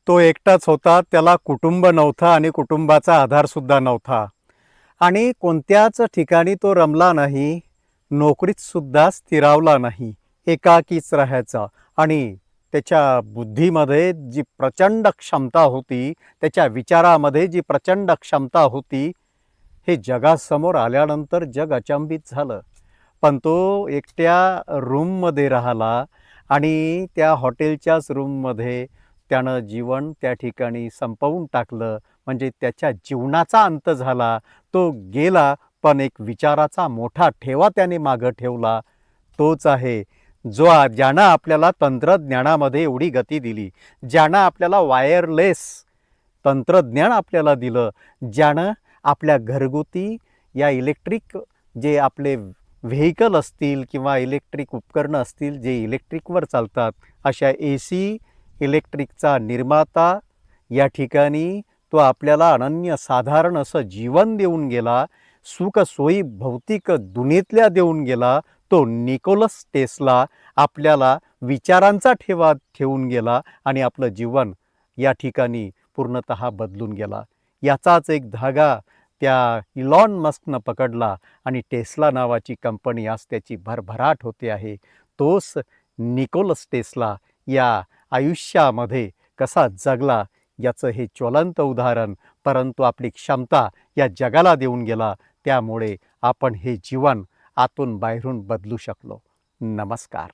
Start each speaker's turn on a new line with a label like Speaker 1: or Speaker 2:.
Speaker 1: तो एकटाच होता, त्याला कुटुंब नव्हतं आणि कुटुंबाचा आधारसुद्धा नव्हता आणि कोणत्याच ठिकाणी तो रमला नाही, नोकरीतसुद्धा स्थिरावला नाही, एकाकीच राहायचा आणि त्याच्या बुद्धीमध्ये जी प्रचंड क्षमता होती, त्याच्या विचारामध्ये जी प्रचंड क्षमता होती, हे जगासमोर आल्यानंतर जग अचंबित झालं. पण तो एकट्या रूममध्ये राहिला आणि त्या हॉटेलच्याच रूममध्ये त्यानं जीवन त्या ठिकाणी संपवून टाकलं. म्हणजे त्याच्या जीवनाचा अंत झाला. तो गेला, पण एक विचाराचा मोठा ठेवा त्याने मागं ठेवला. तोच आहे ज्यानं आपल्याला तंत्रज्ञानामध्ये एवढी गती दिली, ज्यानं आपल्याला वायरलेस तंत्रज्ञान आपल्याला दिलं, ज्यानं आपल्या घरगुती या इलेक्ट्रिक जे आपले व्हेइकल असतील किंवा इलेक्ट्रिक उपकरणं असतील जे इलेक्ट्रिकवर चालतात, अशा AC इलेक्ट्रिकचा निर्माता या ठिकाणी तो आपल्याला अनन्यसाधारण असं जीवन देऊन गेला, सुखसोयी भौतिक दुनियेतल्या देऊन गेला. तो निकोलस टेस्ला आपल्याला विचारांचा ठेवा ठेवून गेला आणि आपलं जीवन या ठिकाणी पूर्णतः बदलून गेला. याचाच एक धागा त्या इलॉन मस्कनं पकडला आणि टेस्ला नावाची कंपनी आज त्याची भरभराट होते आहे. तोच निकोलस टेस्ला या आयुष्यामध्ये कसा जगला याचं हे ज्वलंत उदाहरण, परंतु आपली क्षमता या जगाला देऊन गेला. त्यामुळे आपण हे जीवन आतून बाहेरून बदलू शकलो. नमस्कार.